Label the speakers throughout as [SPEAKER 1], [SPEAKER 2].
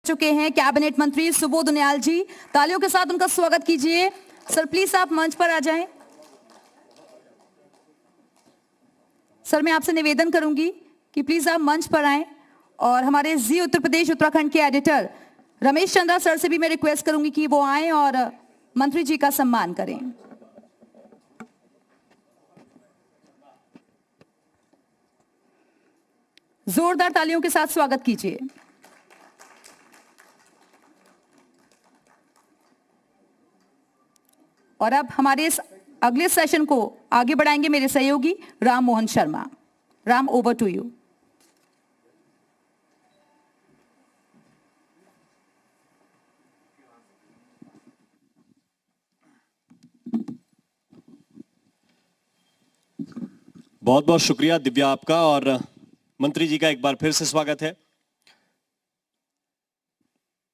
[SPEAKER 1] चुके हैं कैबिनेट मंत्री सुबोध उनियाल जी। तालियों के साथ उनका स्वागत कीजिए। सर प्लीज आप मंच पर आ जाएं। सर मैं आपसे निवेदन करूंगी कि प्लीज आप मंच पर आएं और हमारे जी उत्तर प्रदेश उत्तराखंड के एडिटर रमेश चंद्रा सर से भी मैं रिक्वेस्ट करूंगी कि वो आएं और मंत्री जी का सम्मान करें। जोरदार तालियों के साथ स्वागत कीजिए। और अब हमारे इस अगले सेशन को आगे बढ़ाएंगे मेरे सहयोगी Ram Mohan Sharma. Ram, over to you.
[SPEAKER 2] बहुत बहुत शुक्रिया दिव्या आपका, और मंत्री जी का एक बार फिर से स्वागत है।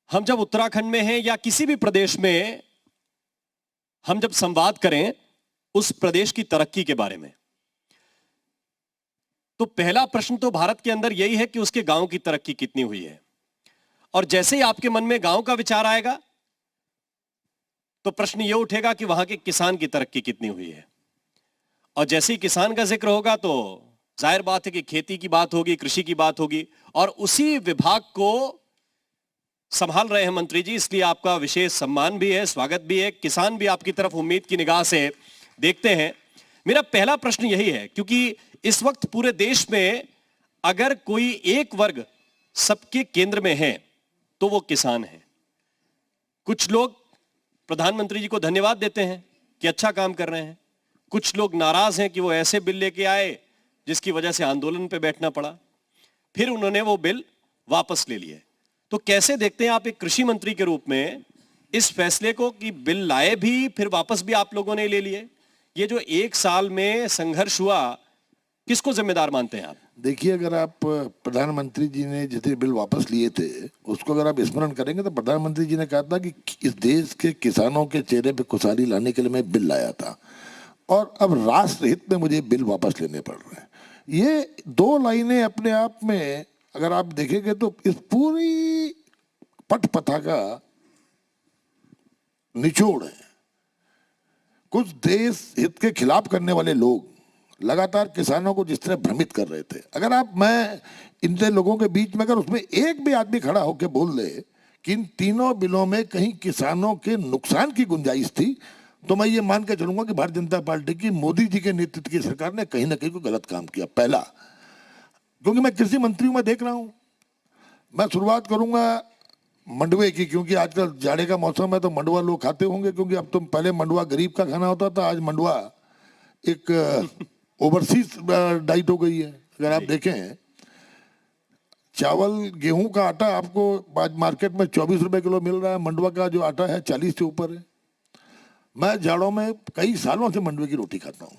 [SPEAKER 2] हम जब उत्तराखंड में हैं या किसी भी प्रदेश में हम जब संवाद करें उस प्रदेश की तरक्की के बारे में, तो पहला प्रश्न तो भारत के अंदर यही है कि उसके गांव की तरक्की कितनी हुई है। और जैसे ही आपके मन में गांव का विचार आएगा तो प्रश्न यह उठेगा कि वहां के किसान की तरक्की कितनी हुई है। और जैसे ही किसान का जिक्र होगा तो जाहिर बात है कि खेती की बात होगी, कृषि की बात होगी, और उसी विभाग को संभाल रहे हैं मंत्री जी, इसलिए आपका विशेष सम्मान भी है, स्वागत भी है। किसान भी आपकी तरफ उम्मीद की निगाह से देखते हैं। मेरा पहला प्रश्न यही है, क्योंकि इस वक्त पूरे देश में अगर कोई एक वर्ग सबके केंद्र में है तो वो किसान है। कुछ लोग प्रधानमंत्री जी को धन्यवाद देते हैं कि अच्छा काम कर रहे हैं, कुछ लोग नाराज हैं कि वो ऐसे बिल लेके आए जिसकी वजह से आंदोलन पे बैठना पड़ा, फिर उन्होंने वो बिल वापस ले लिए। तो कैसे देखते हैं आप एक कृषि मंत्री के रूप में इस फैसले को कि बिल लाए भी फिर वापस भी आप लोगों ने ले लिए? ये जो एक साल में संघर्ष हुआ, किसको जिम्मेदार मानते हैं आप?
[SPEAKER 3] देखिए, अगर आप प्रधानमंत्री जी ने जितने बिल वापस लिए थे उसको अगर आप स्मरण करेंगे तो प्रधानमंत्री जी ने कहा था कि इस देश के किसानों के चेहरे पे खुशहाली लाने के लिए मैं बिल लाया था, और अब राष्ट्र हित में मुझे बिल वापस लेने पड़ रहे हैं। ये दो लाइनें अपने आप में अगर आप देखेंगे तो इस पूरी पटकथा का निचोड़ है। कुछ देश हित के खिलाफ करने वाले लोग लगातार किसानों को जिस तरह भ्रमित कर रहे थे, अगर मैं इन लोगों के बीच में अगर उसमें एक भी आदमी खड़ा होकर बोल दे कि इन तीनों बिलों में कहीं किसानों के नुकसान की गुंजाइश थी, तो मैं ये मान के चलूंगा कि भारतीय जनता पार्टी की मोदी जी के नेतृत्व की सरकार ने कहीं ना कहीं कोई गलत काम किया। पहला, क्योंकि मैं कृषि मंत्री हूं, मैं देख रहा हूं। मैं शुरुआत करूंगा मंडुए की, क्योंकि आजकल जाड़े का मौसम है तो मंडुआ लोग खाते होंगे, क्योंकि अब तो पहले मंडुआ गरीब का खाना होता था, आज मंडुआ एक ओवरसीज डाइट हो गई है। अगर आप देखें, चावल गेहूं का आटा आपको आज मार्केट में 24 रुपए किलो मिल रहा है, मंडुआ का जो आटा है 40 से ऊपर है। मैं जाड़ों में कई सालों से मंडुए की रोटी खाता हूँ,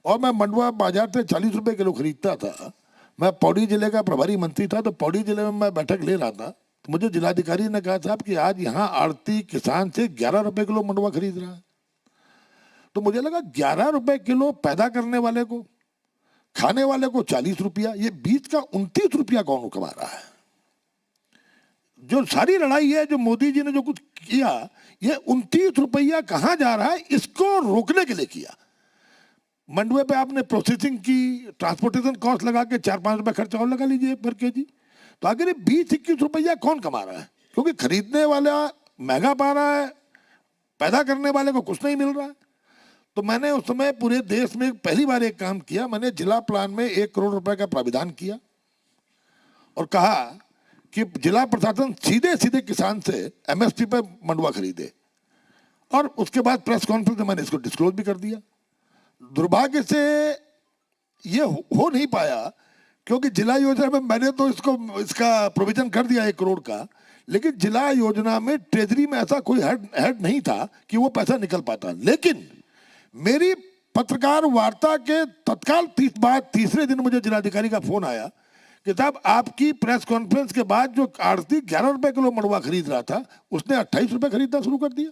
[SPEAKER 3] और मैं मंडुआ बाजार से 40 रुपए किलो खरीदता था। मैं पौड़ी जिले का प्रभारी मंत्री था, तो पौड़ी जिले में मैं बैठक ले रहा था, तो मुझे जिलाधिकारी ने कहा साहब कि आज यहाँ आड़ती किसान से 11 रुपए किलो मंडुआ खरीद रहा है। तो मुझे लगा 11 रुपए किलो पैदा करने वाले को, खाने वाले को 40 रुपया, ये बीच का 29 रुपया कौन कमा रहा है? जो सारी लड़ाई है, जो मोदी जी ने जो कुछ किया, ये 29 रुपया कहाँ जा रहा है, इसको रोकने के लिए किया। मंडुए पे आपने प्रोसेसिंग की, ट्रांसपोर्टेशन कॉस्ट लगा के 4-5 रुपए खर्चा और लगा लीजिए पर केजी, तो आखिर ये 20-21 रुपया कौन कमा रहा है? क्योंकि खरीदने वाला महंगा पा रहा है, पैदा करने वाले को कुछ नहीं मिल रहा है। तो मैंने उस समय पूरे देश में पहली बार एक काम किया, मैंने जिला प्लान में 1 करोड़ रुपए का प्राविधान किया और कहा कि जिला प्रशासन सीधे सीधे किसान से एमएसपी पे मंडुआ खरीदे, और उसके बाद प्रेस कॉन्फ्रेंस में मैंने इसको डिस्क्लोज भी कर दिया। दुर्भाग्य से ये हो नहीं पाया, क्योंकि जिला योजना में मैंने तो इसका प्रोविजन कर दिया 1 करोड़ का, लेकिन जिला योजना में ट्रेजरी में ऐसा कोई हेड नहीं था कि वो पैसा निकल पाता। लेकिन मेरी पत्रकार वार्ता के तत्काल तीसरे दिन मुझे जिलाधिकारी का फोन आया कि साहब आपकी प्रेस कॉन्फ्रेंस के बाद जो आड़ती 11 रुपए किलो मंडुआ खरीद रहा था, उसने 28 रुपए खरीदना शुरू कर दिया।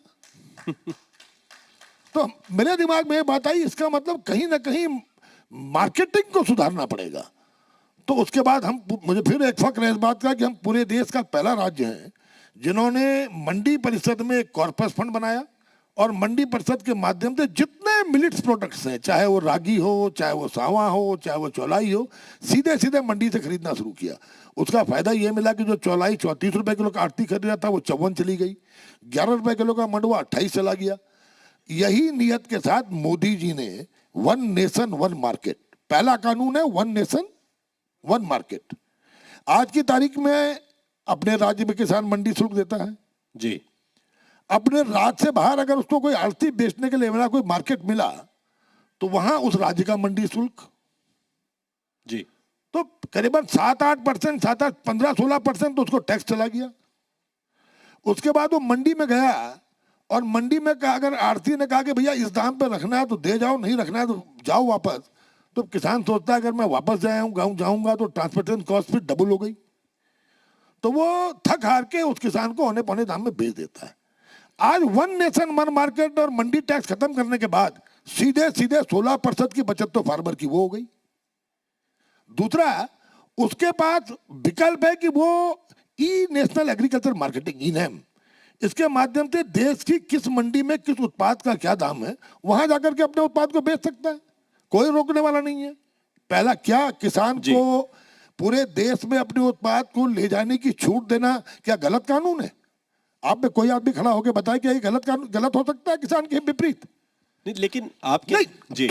[SPEAKER 3] तो मेरे दिमाग में ये बात आई, इसका मतलब कहीं ना कहीं मार्केटिंग को सुधारना पड़ेगा। तो उसके बाद हम, मुझे फिर एक फक्र है इस बात का कि हम पूरे देश का पहला राज्य हैं जिन्होंने मंडी परिषद में एक कॉर्पस फंड बनाया और मंडी परिषद के माध्यम से जितने मिलिट्स प्रोडक्ट्स हैं, चाहे वो रागी हो, चाहे वो सावा हो, चाहे वो चौलाई हो, सीधे सीधे मंडी से खरीदना शुरू किया। उसका फायदा ये मिला कि जो चौलाई 34 रुपए किलो का आड़ती खरीद रहा था वो 54 चली गई, 11 रुपए किलो का मंडुआ 28 चला गया। यही नियत के साथ मोदी जी ने वन नेशन वन मार्केट, पहला कानून है वन नेशन वन मार्केट। आज की तारीख में अपने राज्य में किसान मंडी शुल्क देता है
[SPEAKER 2] जी।
[SPEAKER 3] अपने राज्य से बाहर अगर उसको कोई आड़ती बेचने के लिए मिला, कोई मार्केट मिला, तो वहां उस राज्य का मंडी शुल्क
[SPEAKER 2] जी,
[SPEAKER 3] तो करीबन 7-8%, 7-8, 15-16% तो उसको टैक्स चला गया। उसके बाद वो मंडी में गया और मंडी में कहा, अगर आड़ती ने कहा कि भैया इस दाम पे रखना है तो दे जाओ, नहीं रखना है तो जाओ वापस, तो किसान सोचता है अगर मैं वापस जाऊंगा तो ट्रांसपोर्टेशन कॉस्ट फिर डबल हो गई, तो वो थक हार के उस किसान को होने पौने दाम में बेच देता है। आज वन नेशन वन मार्केट और मंडी टैक्स खत्म करने के बाद सीधे सीधे 16% की बचत तो फार्मर की वो हो गई। दूसरा, उसके पास विकल्प है कि वो ई नेशनल एग्रीकल्चर मार्केटिंग, ई नेम, इसके माध्यम से देश की किस मंडी में किस उत्पाद का क्या दाम है वहां जाकर के अपने उत्पाद को बेच सकता है, कोई रोकने वाला नहीं है। पहला क्या किसान को पूरे देश में अपने उत्पाद को ले जाने की छूट देना क्या गलत कानून है? आप में कोई आदमी खड़ा होकर बताए कि ये गलत कानून, गलत हो सकता है किसान के विपरीत?
[SPEAKER 2] नहीं, लेकिन आपके
[SPEAKER 3] नहीं,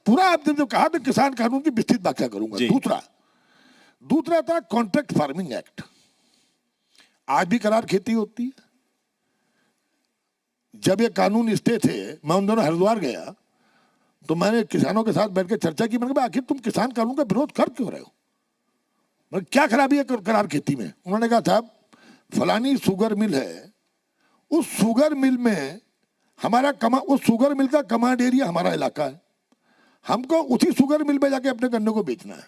[SPEAKER 3] पूरा आपने जो कहा तो किसान कानून की विस्तृत व्याख्या करूंगा। दूसरा था कॉन्ट्रैक्ट फार्मिंग एक्ट। आज भी करार खेती होती है। जब ये कानून स्टे थे, मैं उन दिनों हरिद्वार गया तो मैंने किसानों के साथ बैठ के चर्चा की। मैंने कहा आखिर तुम किसान कानून का विरोध कर क्यों रहे हो, क्या खराबी है करार खेती में? उन्होंने कहा साहब फलानी शुगर मिल है, उस शुगर मिल में उस शुगर मिल का कमांड एरिया हमारा इलाका है, हमको उसी शुगर मिल में जाके अपने गन्ने को बेचना है।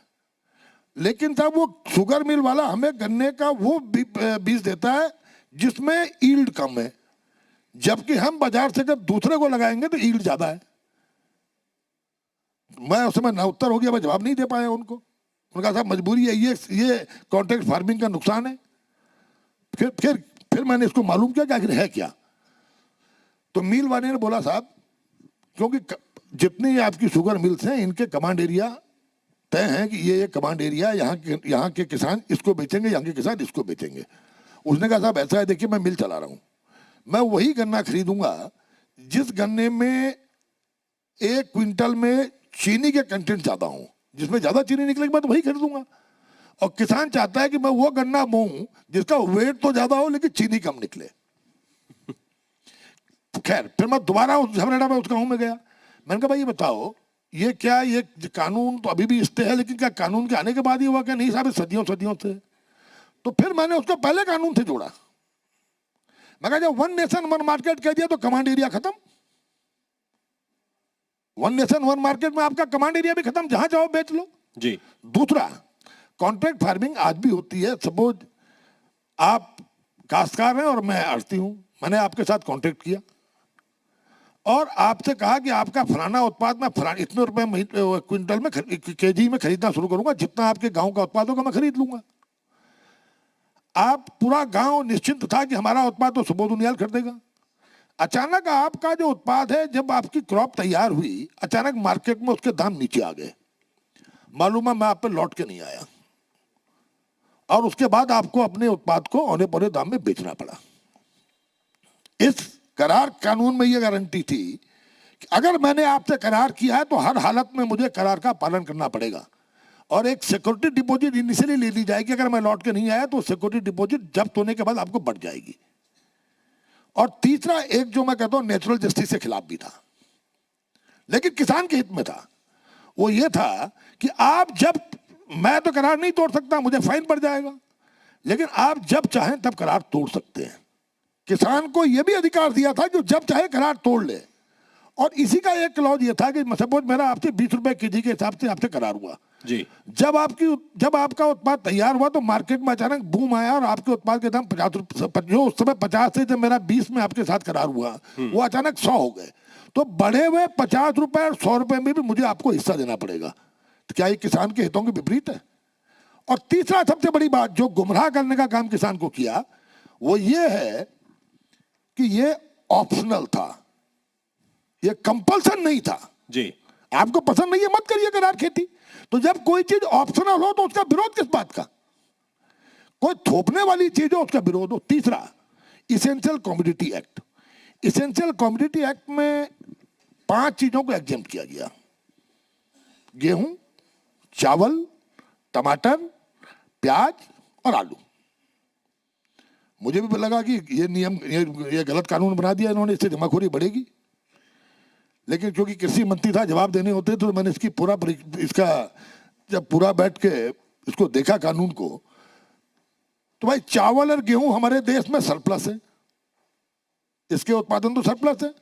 [SPEAKER 3] लेकिन साहब वो शुगर मिल वाला हमें गन्ने का वो बीज देता है जिसमें ईल्ड कम है, जबकि हम बाजार से जब दूसरे को लगाएंगे तो ईल्ड ज्यादा है। मैं उस समय ना उत्तर हो गया, मैं जवाब नहीं दे पाया उनको। उन्होंने कहा साहब मजबूरी है, ये कॉन्ट्रैक्ट फार्मिंग का नुकसान है। फिर मैंने इसको मालूम किया कि आखिर है क्या। तो मिल वाले ने बोला साहब क्योंकि जितनी आपकी शुगर मिल्स हैं इनके कमांड एरिया तय है कि ये कमांड एरिया, यहाँ के किसान इसको बेचेंगे, यहाँ के किसान इसको बेचेंगे। उसने कहा साहब ऐसा है, देखिए मैं मिल चला रहा हूँ, मैं वही गन्ना खरीदूंगा जिस गन्ने में 1 क्विंटल में चीनी के कंटेंट ज्यादा हो, जिसमें ज्यादा चीनी निकलेगी मैं तो वही खरीदूंगा। और किसान चाहता है कि मैं वो गन्ना बोऊं जिसका वेट तो ज्यादा हो लेकिन चीनी कम निकले। खैर फिर मैं दोबारा उस झमरेड़ा में उस गाँव में गया। मैंने कहा भाई ये बताओ ये कानून तो अभी भी स्टे है, लेकिन क्या कानून के आने के बाद ही हुआ? क्या नहीं साहब सदियों से। तो फिर मैंने उसको पहले कानून से जोड़ा। मैं कहा जब वन नेशन वन मार्केट कह दिया तो कमांड एरिया खत्म। वन नेशन वन मार्केट में आपका कमांड एरिया भी खत्म, जहां जाओ बेच लो
[SPEAKER 2] जी।
[SPEAKER 3] दूसरा, कॉन्ट्रैक्ट फार्मिंग आज भी होती है। सपोज आप काश्तकार हैं और मैं आड़ती हूं, मैंने आपके साथ कॉन्ट्रैक्ट किया और आपसे कहा कि आपका फलाना उत्पाद मैं इतने रुपए क्विंटल में केजी में खरीदना शुरू करूंगा, जितना आपके गांव का उत्पाद होगा मैं खरीद लूंगा। आप पूरा गांव निश्चिंत था कि हमारा उत्पाद तो सुबोध उनियाल खरीदेगा। अचानक आपका जो उत्पाद है, जब आपकी क्रॉप तैयार हुई, अचानक मार्केट में उसके दाम नीचे आ गए। मालूम है मैं आप पे लौट के नहीं आया और उसके बाद आपको अपने उत्पाद को औने पौने दाम में बेचना पड़ा। इस करार कानून में यह गारंटी थी कि अगर मैंने आपसे करार किया है तो हर हालत में मुझे करार का पालन करना पड़ेगा और एक सिक्योरिटी डिपॉजिट इनिशियली ले ली जाएगी। अगर मैं लौट के नहीं आया तो सिक्योरिटी डिपॉजिट जब्त होने के बाद आपको बढ़ जाएगी। और तीसरा, एक जो मैं कहता हूं नेचुरल जस्टिस के खिलाफ भी था, लेकिन किसान के हित में था। वो ये था कि आप जब, मैं तो करार नहीं तोड़ सकता, मुझे फाइन पड़ जाएगा, लेकिन आप जब चाहें तब करार तोड़ सकते हैं। किसान को यह भी अधिकार दिया था कि जब चाहे करार तोड़ ले। और इसी का एक क्लॉज ये था कि सपोज मेरा आपसे 20 रुपए केजी के हिसाब से आपसे करार हुआ
[SPEAKER 2] जी।
[SPEAKER 3] जब आपका उत्पाद तैयार हुआ तो मार्केट में अचानक बूम आया और आपके उत्पाद के दाम 50 रुपए, जो उस समय 50 से जब मेरा 20 में आपके साथ करार हुआ वो अचानक 100 हो गए। तो बढ़े हुए 50 रुपए और 100 रुपए में भी मुझे आपको हिस्सा देना पड़ेगा। तो क्या ये किसान के हितों के विपरीत है? और तीसरा सबसे बड़ी बात जो गुमराह करने का काम किसान को किया वो ये है कि ये ऑप्शनल था, ये कंपल्सन नहीं था।
[SPEAKER 2] जी,
[SPEAKER 3] आपको पसंद नहीं है मत करिए करार खेती। तो जब कोई चीज ऑप्शनल हो तो उसका विरोध किस बात का? कोई थोपने वाली चीज हो उसका विरोध हो। तीसरा, essential commodity act. Essential commodity act में 5 चीजों को एग्जेम्प्ट किया गया: गेहूं, चावल, टमाटर, प्याज और आलू। मुझे भी लगा कि ये नियम, ये गलत कानून बना दिया इन्होंने, इससे जमाखोरी बढ़ेगी। लेकिन क्योंकि कृषि मंत्री था, जवाब देने होते तो मैंने इसका जब पूरा बैठ के इसको देखा कानून को, तो भाई चावल और गेहूं हमारे देश में सरप्लस है, इसके उत्पादन तो सरप्लस है।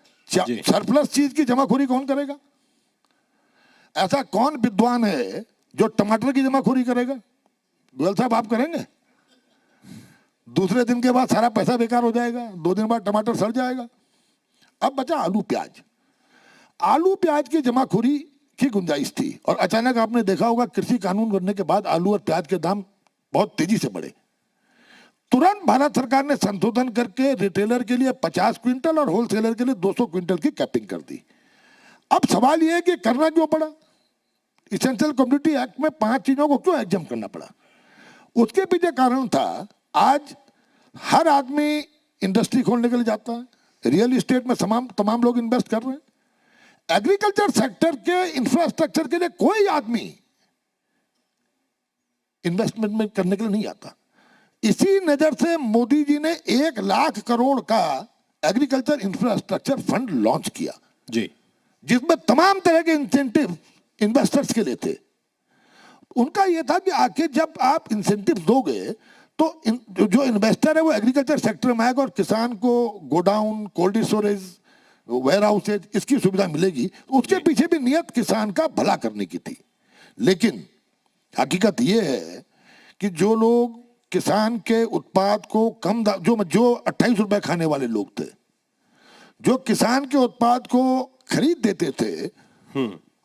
[SPEAKER 3] सरप्लस चीज की जमाखोरी कौन करेगा? ऐसा कौन विद्वान है जो टमाटर की जमाखोरी करेगा? गोयल साहब आप करेंगे? दूसरे दिन के बाद सारा पैसा बेकार हो जाएगा, 2 दिन बाद टमाटर सड़ जाएगा। अब बचा आलू प्याज। आलू प्याज की जमाखोरी की गुंजाइश थी और अचानक आपने देखा होगा कृषि कानून बनने के बाद आलू और प्याज के दाम बहुत तेजी से बढ़े। तुरंत भारत सरकार ने संशोधन करके रिटेलर के लिए 50 क्विंटल और होलसेलर के लिए 200 क्विंटल की कैपिंग कर दी। अब सवाल यह है कि करना क्यों पड़ा? इसेंशियल कमोडिटी एक्ट में 5 चीजों को क्यों एग्जाम करना पड़ा? उसके पीछे कारण था, आज हर आदमी इंडस्ट्री खोलने के लिए जाता है, रियल एस्टेट में तमाम लोग इन्वेस्ट कर रहे हैं। एग्रीकल्चर सेक्टर के इंफ्रास्ट्रक्चर के लिए कोई आदमी इन्वेस्टमेंट में करने के लिए नहीं आता। इसी नजर से मोदी जी ने 1 लाख करोड़ का एग्रीकल्चर इंफ्रास्ट्रक्चर फंड लॉन्च किया
[SPEAKER 2] जी,
[SPEAKER 3] जिसमें तमाम तरह के इंसेंटिव इन्वेस्टर्स के लिए थे। उनका यह था कि आखिर जब आप इंसेंटिव दोगे तो जो इन्वेस्टर है वो एग्रीकल्चर सेक्टर में आएगा और किसान को godown, cold storage, warehouses, इसकी सुविधा मिलेगी। उसके पीछे भी नियत किसान का भला करने की थी। लेकिन हकीकत यह है कि जो लोग किसान के उत्पाद को कम जो 28 रुपए खाने वाले लोग थे, जो किसान के उत्पाद को खरीद देते थे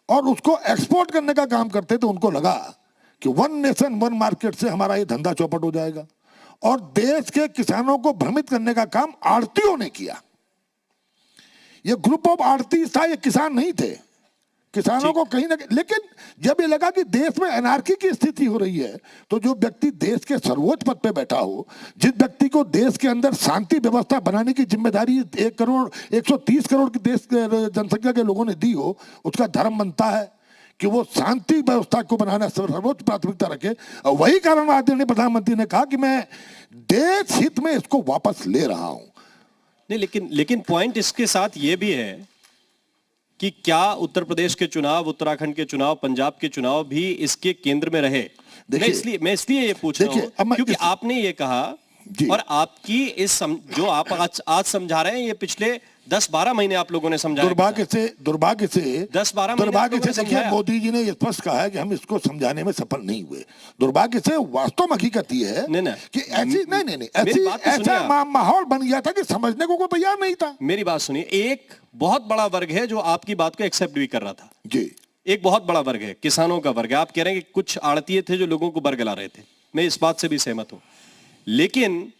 [SPEAKER 3] और उसको एक्सपोर्ट करने का काम करते थे, उनको लगा कि 1 नेशन 1 मार्केट से हमारा ये धंधा चौपट हो जाएगा। और देश के किसानों को भ्रमित करने का काम आड़तियों ने किया। ये ग्रुप ऑफ आड़ती था, ये किसान नहीं थे। किसानों को कहीं ना कहीं, लेकिन जब ये लगा कि देश में एनार्की की स्थिति हो रही है, तो जो व्यक्ति देश के सर्वोच्च पद पे बैठा हो, जिस व्यक्ति को देश के अंदर शांति व्यवस्था बनाने की जिम्मेदारी 130 करोड़ की देश जनसंख्या के लोगों ने दी हो, उसका धर्म बनता है कि वो शांति व्यवस्था को बनाना सर्वोच्च प्राथमिकता रखे। और वही कारण आदरणीय प्रधानमंत्री ने कहा कि मैं देश हित में इसको वापस ले रहा हूं।
[SPEAKER 2] नहीं, लेकिन पॉइंट इसके साथ ये भी है कि क्या उत्तर प्रदेश के चुनाव, उत्तराखंड के चुनाव, पंजाब के चुनाव भी इसके केंद्र में रहे? मैं इसलिए ये पूछ रहा हूं क्योंकि आपने ये कहा और आपकी जो आप आज समझा रहे हैं, ये पिछले 10-12 महीने आप लोगों ने समझाया।
[SPEAKER 3] दुर्भाग्य से
[SPEAKER 2] 10-12 महीने
[SPEAKER 3] देखिए, मोदी जी ने स्पष्ट कहा है कि हम इसको समझाने में सफल नहीं हुए। दुर्भाग्य से वास्तव में हकीकत ये है कि ऐसा माहौल बन गया था कि समझने को कोई तैयार नहीं था।
[SPEAKER 2] मेरी बात सुनिए, एक बहुत बड़ा वर्ग है जो आपकी बात को एक्सेप्ट भी कर रहा था
[SPEAKER 3] जी,
[SPEAKER 2] एक बहुत बड़ा वर्ग है, किसानों का वर्ग है। आप कह रहे हैं कि कुछ आड़तीय थे जो लोगों को बरगला रहे थे, मैं इस बात से भी सहमत हूं। लेकिन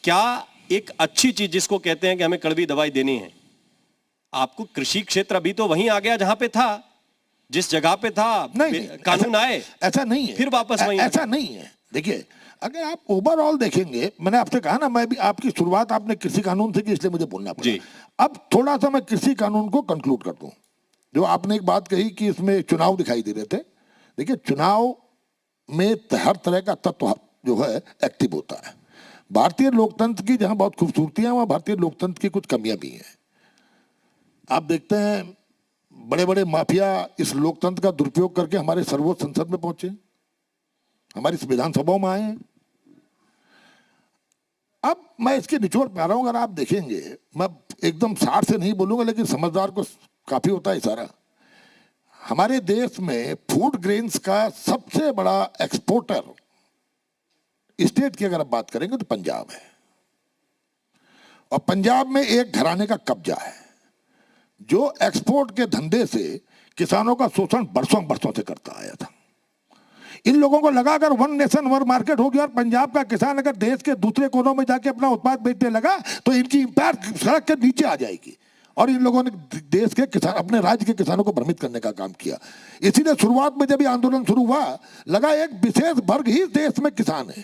[SPEAKER 2] क्या एक अच्छी चीज जिसको कहते हैं कि हमें कड़वी दवाई देनी है, आपको कृषि क्षेत्र अभी तो वहीं आ गया जहां पे था, जिस जगह पे था
[SPEAKER 3] नहीं,
[SPEAKER 2] कानून आए,
[SPEAKER 3] ऐसा नहीं है,
[SPEAKER 2] फिर वापस वहीं
[SPEAKER 3] ऐसा नहीं है। देखिए, अगर आप ओवरऑल देखेंगे, मैंने आपसे कहा ना, मैं भी आपकी शुरुआत आपने कृषि कानून से की, इसलिए मुझे बोलना पड़ा। अब थोड़ा सा मैं कृषि कानून को कंक्लूड कर दूं। जो आपने एक बात कही कि इसमें चुनाव दिखाई दे रहे थे, देखिए चुनाव में हर तरह का तत्व जो है एक्टिव होता है। भारतीय लोकतंत्र की जहां बहुत खूबसूरतियां, वहां भारतीय लोकतंत्र की कुछ कमियां भी हैं। आप देखते हैं बड़े बड़े माफिया इस लोकतंत्र का दुरुपयोग करके हमारे सर्वोच्च संसद में पहुंचे, हमारी विधानसभाओं में आए हैं। अब मैं इसके निचोड़ पे आ रहा हूं। अगर आप देखेंगे, मैं एकदम सार से नहीं बोलूंगा, लेकिन समझदार को काफी होता है इशारा। हमारे देश में फूड ग्रेन्स का सबसे बड़ा एक्सपोर्टर स्टेट की अगर आप बात करेंगे तो पंजाब है। और पंजाब में एक घराने का कब्जा है जो एक्सपोर्ट के धंधे से किसानों का शोषण बरसों बरसों से करता आया था। इन लोगों को लगा अगर वन नेशन वन मार्केट होगी और पंजाब का किसान अगर देश के दूसरे कोनों में जाके अपना उत्पाद बेचने लगा तो इनकी इंपैक्ट सड़क के नीचे आ जाएगी। और इन लोगों ने देश के किसान, अपने राज्य के किसानों को भ्रमित करने का काम किया। इसीलिए शुरुआत में जब ये आंदोलन शुरू हुआ, लगा एक विशेष वर्ग ही देश में किसान है,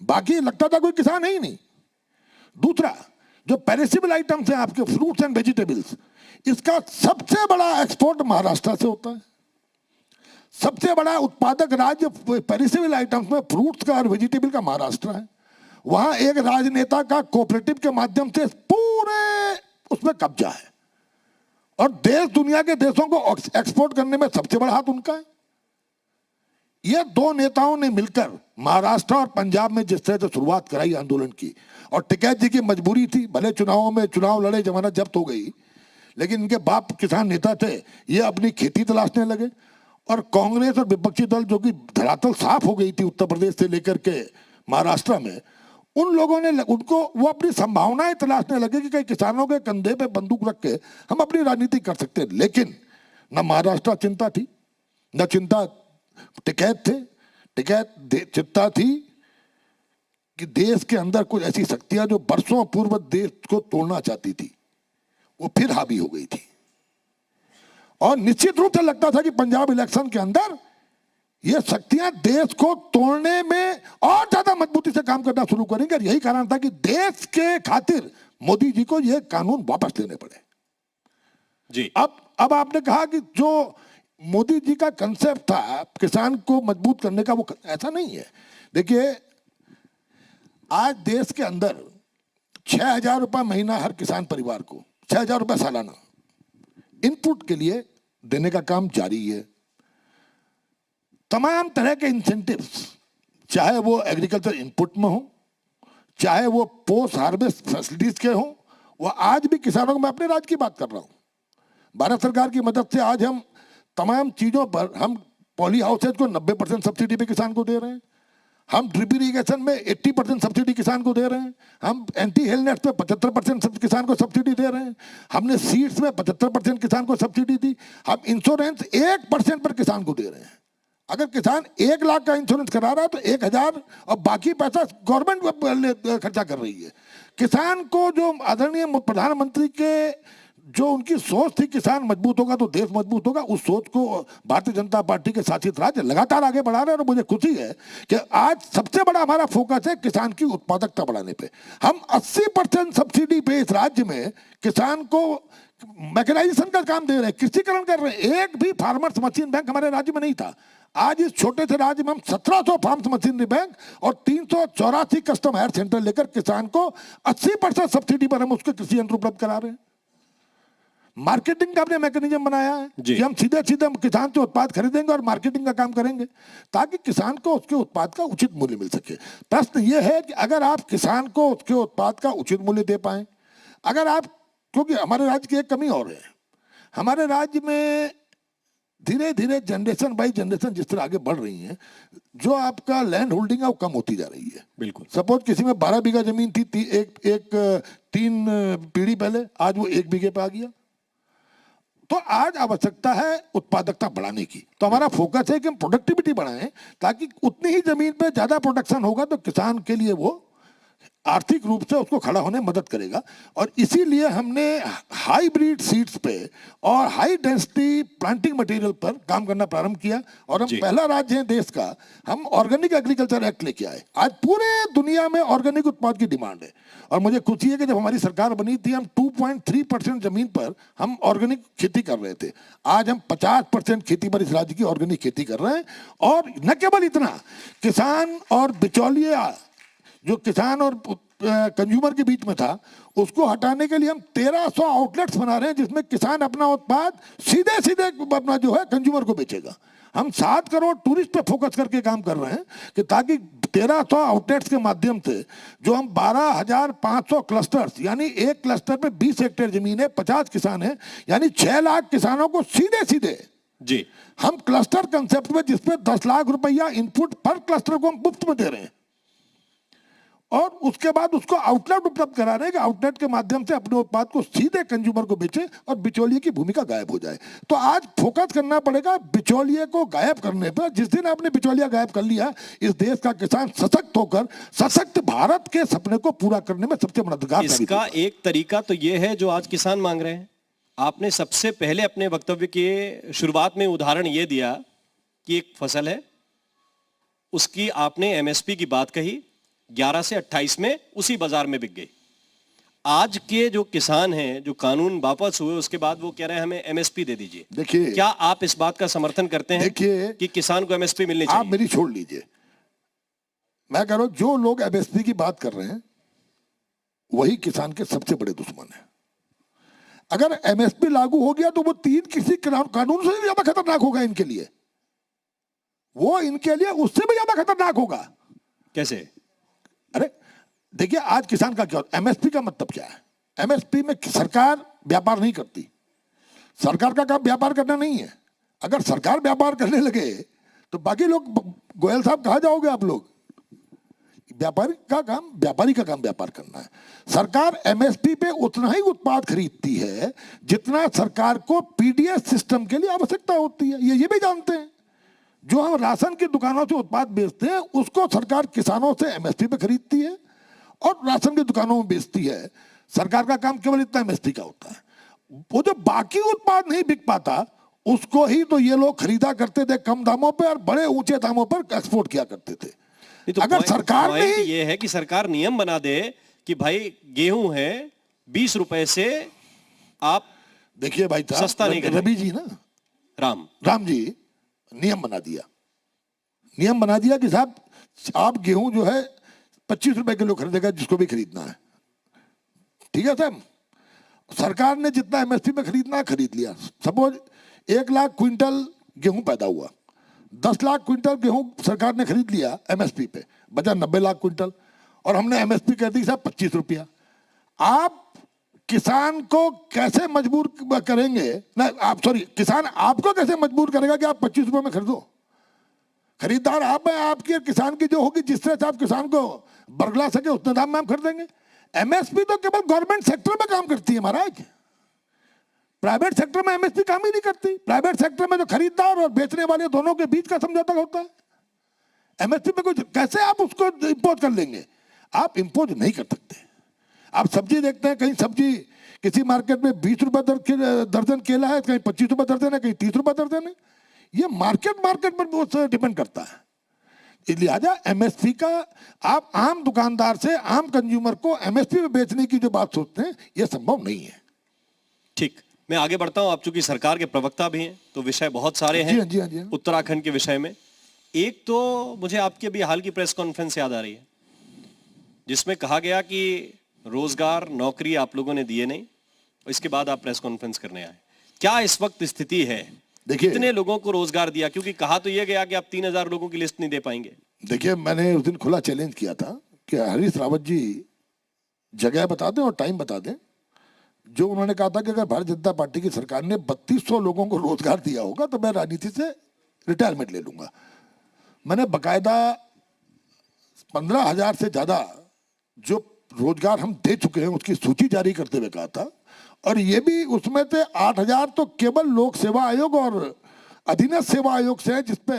[SPEAKER 3] बाकी लगता था कोई किसान है ही नहीं। दूसरा, जो पेरिसेबल आइटम्स हैं आपके फ्रूट्स एंड वेजिटेबल्स, इसका सबसे बड़ा एक्सपोर्ट महाराष्ट्र से होता है। सबसे बड़ा उत्पादक राज्य पेरिसेबल आइटम्स में फ्रूट्स का और वेजिटेबल का महाराष्ट्र है। वहां एक राजनेता का कोऑपरेटिव के माध्यम से पूरे उसमें कब्जा है और देश दुनिया के देशों को एक्सपोर्ट करने में सबसे बड़ा हाथ उनका है। ये दो नेताओं ने मिलकर महाराष्ट्र और पंजाब में जिस तरह से शुरुआत कराई आंदोलन की, और टिकैत जी की मजबूरी थी, भले चुनावों में चुनाव लड़े, जमानत जब्त हो गई, लेकिन इनके बाप किसान नेता थे, ये अपनी खेती तलाशने लगे। और कांग्रेस और विपक्षी दल जो कि धरातल साफ हो गई थी उत्तर प्रदेश से लेकर के महाराष्ट्र में, उन लोगों ने उनको वो अपनी संभावनाएं तलाशने लगे कि कई किसानों के कंधे पे बंदूक रख के हम अपनी राजनीति कर सकते हैं। लेकिन न महाराष्ट्र चिंता थी, न चिंता टिकैत थे। टिकैत चिंता थी कि देश के अंदर कुछ ऐसी शक्तियां जो बरसों पूर्व देश को तोड़ना चाहती थी, वो फिर हावी हो गई थी। और निश्चित रूप से लगता था कि पंजाब इलेक्शन के अंदर ये शक्तियां देश को तोड़ने में और ज्यादा मजबूती से काम करना शुरू करेंगे। और यही कारण था कि देश के खातिर मोदी जी को यह कानून वापस लेने पड़े।
[SPEAKER 2] जी,
[SPEAKER 3] अब आपने कहा कि जो मोदी जी का कंसेप्ट था किसान को मजबूत करने का, वो ऐसा नहीं है। देखिए, आज देश के अंदर 6,000 रुपये महीना हर किसान परिवार को, 6,000 रुपये सालाना इनपुट के लिए देने का काम जारी है। तमाम तरह के इंसेंटिव्स, चाहे वो एग्रीकल्चर इनपुट में हो, चाहे वो पोस्ट हार्वेस्ट फैसिलिटीज के हो, वो आज भी किसानों को, मैं अपने राज्य की बात कर रहा हूँ, भारत सरकार की मदद से आज हम तमाम चीज़ों पर, हम पॉली हाउसेज को 90% सब्सिडी पे किसान को दे रहे हैं, हम ड्रिप इरीगेशन में 80% सब्सिडी किसान को दे रहे हैं, हम एंटी हेल नेट्स पे 75% किसान को सब्सिडी दे रहे हैं, हमने सीड्स में 75% किसान को सब्सिडी दी, हम इंश्योरेंस 1% पर किसान को दे रहे हैं। अगर किसान 1 लाख का इंश्योरेंस करा रहा है तो 1,000 और बाकी पैसा गवर्नमेंट खर्चा कर रही है। किसान को जो आदरणीय प्रधानमंत्री के जो उनकी सोच थी किसान मजबूत होगा तो देश मजबूत होगा, उस सोच को भारतीय जनता पार्टी के शासित राज्य लगातार आगे बढ़ा रहे हैं। और मुझे खुशी है कि आज सबसे बड़ा हमारा फोकस है किसान की उत्पादकता बढ़ाने पे। हम 80% सब्सिडी पे इस राज्य में किसान को मैकेनाइजेशन का काम दे रहे हैं, कृषिकरण कर रहे हैं। एक भी फार्मर्स मशीन बैंक हमारे राज्य में नहीं था। आज इस छोटे से राज्य में हम 1700 फार्मर्स मशीनरी बैंक और 384 कस्टम हायर सेंटर लेकर किसान को 80% सब्सिडी पर हम उसके कृषि यंत्र उपलब्ध करा रहे हैं। मार्केटिंग का हमने मैकेनिज्म बनाया है कि हम सीधे सीधे किसान से उत्पाद खरीदेंगे और मार्केटिंग का काम करेंगे ताकि किसान को उसके उत्पाद का उचित मूल्य मिल सके। प्रश्न यह है कि अगर आप किसान को उसके उत्पाद का उचित मूल्य दे पाए, अगर आप, क्योंकि हमारे राज्य की एक कमी और है, हमारे राज्य में धीरे धीरे जनरेशन बाई जनरेशन जिस तरह आगे बढ़ रही है, जो आपका लैंड होल्डिंग है वो कम होती जा रही है।
[SPEAKER 2] बिल्कुल।
[SPEAKER 3] सपोज किसी में 12 बीघा जमीन थी, एक 3 पीढ़ी पहले, आज वो 1 बीघे पे आ गया। तो आज आवश्यकता है उत्पादकता बढ़ाने की। तो हमारा फोकस है कि हम प्रोडक्टिविटी बढ़ाएं ताकि उतनी ही जमीन पे ज्यादा प्रोडक्शन होगा तो किसान के लिए वो आर्थिक रूप से उसको खड़ा होने में मदद करेगा। और इसीलिए हमने हाइब्रिड सीड्स पे और हाई डेंसिटी प्लांटिंग मटेरियल पर काम करना प्रारंभ किया। और हम पहला राज्य है देश का, हम ऑर्गेनिक एग्रीकल्चर एक्ट लेके आए। आज पूरे दुनिया में ऑर्गेनिक उत्पाद की डिमांड है। और मुझे खुशी है कि जब हमारी सरकार बनी थी, हम 2.3% जमीन पर हम ऑर्गेनिक खेती कर रहे थे। आज हम 50% खेती पर इस राज्य की ऑर्गेनिक खेती कर रहे हैं। और न केवल इतना, किसान और बिचौलिया जो किसान और कंज्यूमर के बीच में था, उसको हटाने के लिए हम 1300 आउटलेट्स बना रहे हैं जिसमें किसान अपना उत्पाद सीधे सीधे अपना जो है कंज्यूमर को बेचेगा। हम 7 करोड़ टूरिस्ट पे फोकस करके काम कर रहे हैं कि ताकि 1300 आउटलेट्स के माध्यम से जो हम 12,500 क्लस्टर्स, यानी एक क्लस्टर पे 20 हेक्टेयर जमीन है, 50 किसान है, यानी 6 लाख किसानों को सीधे सीधे जी हम क्लस्टर कंसेप्ट में, जिसपे 10 लाख रुपया इनपुट पर क्लस्टर को हम मुफ्त में दे रहे हैं। और उसके बाद उसको आउटलेट उपलब्ध करा रहे हैं कि आउटलेट के माध्यम से अपने उत्पाद को सीधे कंज्यूमर को बेचे और बिचौलिए की भूमिका गायब हो जाए। तो आज फोकस करना पड़ेगा बिचौलिए को गायब करने पर। जिस दिन आपने बिचौलिया गायब कर लिया, इस देश का किसान सशक्त होकर सशक्त भारत के सपने को पूरा करने में सबसे मददगार साबित
[SPEAKER 2] इसका
[SPEAKER 3] होगा।
[SPEAKER 2] एक तरीका तो ये है जो आज किसान मांग रहे हैं। आपने सबसे पहले अपने वक्तव्य के शुरुआत में उदाहरण ये दिया कि एक फसल है, उसकी आपने एमएसपी की बात कही, 11 से 28 में उसी बाजार में बिक गई। आज के जो किसान हैं, जो कानून वापस हुए उसके बाद वो कह रहे हैं हमें एमएसपी दे दीजिए।
[SPEAKER 3] देखिए,
[SPEAKER 2] क्या आप इस बात का समर्थन करते हैं कि किसान को एमएसपी मिलनी चाहिए?
[SPEAKER 3] आप मेरी छोड़ लीजिए, मैं कह रहा हूं जो लोग एमएसपी की बात कर रहे हैं वही किसान के सबसे बड़े दुश्मन है। अगर एमएसपी लागू हो गया तो वो तीन किसी कानून से भी ज्यादा खतरनाक होगा इनके लिए। वो इनके लिए उससे भी ज्यादा खतरनाक होगा।
[SPEAKER 2] कैसे?
[SPEAKER 3] अरे देखिए, आज किसान का क्या होता है, एमएसपी का मतलब क्या है? एमएसपी में सरकार व्यापार नहीं करती। सरकार का काम व्यापार करना नहीं है। अगर सरकार व्यापार करने लगे तो बाकी लोग, गोयल साहब कहाँ जाओगे आप लोग? व्यापारी का काम व्यापार करना है। सरकार एमएसपी पे उतना ही उत्पाद खरीदती है जितना सरकार को पीडीएस सिस्टम के लिए आवश्यकता होती है। ये भी जानते हैं। जो हम राशन की दुकानों से उत्पाद बेचते हैं उसको सरकार किसानों से एमएसपी पे खरीदती है और राशन की दुकानों में बेचती है। सरकार का काम केवल इतना एमएसपी का होता है। वो जो बाकी उत्पाद नहीं बिक पाता उसको ही तो ये लोग खरीदा करते थे कम दामों पे और बड़े ऊंचे दामों पर एक्सपोर्ट किया करते थे।
[SPEAKER 2] तो
[SPEAKER 3] अगर सरकार ने
[SPEAKER 2] ये है कि सरकार नियम बना दे कि भाई गेहूं है 20 रुपए से आप
[SPEAKER 3] देखिए भाई साहब,
[SPEAKER 2] सस्ता नहीं करेंगे।
[SPEAKER 3] रवि जी ना, राम जी नियम बना दिया कि साहब आप गेहूं जो है 25 रुपए किलो खरीदेगा जिसको भी खरीदना है। ठीक है साहब, सरकार ने जितना एमएसपी में खरीदना है खरीद लिया। सपोज 1 लाख क्विंटल गेहूं पैदा हुआ, 10 लाख क्विंटल गेहूं सरकार ने खरीद लिया एमएसपी पे, बचा 90 लाख क्विंटल और हमने एमएसपी कर दी साहब 25 रुपया। आप किसान को कैसे मजबूर करेंगे ना, आप सॉरी, किसान आपको कैसे मजबूर करेगा कि आप 25 रुपए में खरीदो? खरीदार आप हैं, आपकी किसान की जो होगी जिस तरह से आप किसान को बरगला सके उतने दाम में हम खरीदेंगे। एमएसपी तो केवल गवर्नमेंट सेक्टर में काम करती है महाराज, प्राइवेट सेक्टर में एमएसपी काम ही नहीं करती। प्राइवेट सेक्टर में जो खरीदार और बेचने वाले दोनों के बीच का समझौता होता है। एमएसपी में कोई कैसे आप उसको इंपोज कर लेंगे? आप इंपोज नहीं कर सकते। आप सब्जी देखते हैं, कहीं सब्जी किसी मार्केट में 20 रुपए दर्जन केला है, कहीं 25 रुपए दर्जन है, कहीं 30 रुपए दर्जन है। ये मार्केट पर डिपेंड करता है। लिहाजा एमएसपी का आप आम दुकानदार से आम कंज्यूमर को एमएसपी में बेचने की जो बात सोचते हैं ये संभव नहीं है।
[SPEAKER 2] ठीक, मैं आगे बढ़ता हूं। आप चूंकि सरकार के प्रवक्ता भी हैं तो विषय बहुत सारे हैं
[SPEAKER 3] जी हाँ।
[SPEAKER 2] उत्तराखंड के विषय में। एक तो मुझे आपके अभी हाल की प्रेस कॉन्फ्रेंस याद आ रही है जिसमें कहा गया कि रोजगार नौकरी आप लोगों ने दिए नहीं, इसके बाद आप प्रेस कॉन्फ्रेंस करने आए। क्या इस वक्त स्थिति है?
[SPEAKER 3] देखिए,
[SPEAKER 2] कितने लोगों को रोजगार दिया? क्योंकि कहा तो यह गया कि आप 3000 लोगों की लिस्ट नहीं दे पाएंगे।
[SPEAKER 3] देखिए, मैंने उस दिन खुला चैलेंज किया था कि हरीश रावत जी जगह बता दें और टाइम बता दें। जो उन्होंने कहा था कि अगर भारतीय जनता पार्टी की सरकार ने 3200 लोगों को रोजगार दिया होगा तो मैं राजनीति से रिटायरमेंट ले लूंगा। मैंने बकायदा 15,000 से ज्यादा जो रोजगार हम दे चुके हैं उसकी सूची जारी करते हुए कहा था। और ये भी उसमें से 8,000 तो केवल लोक सेवा आयोग और अधीनस्थ सेवा आयोग से है, जिसपे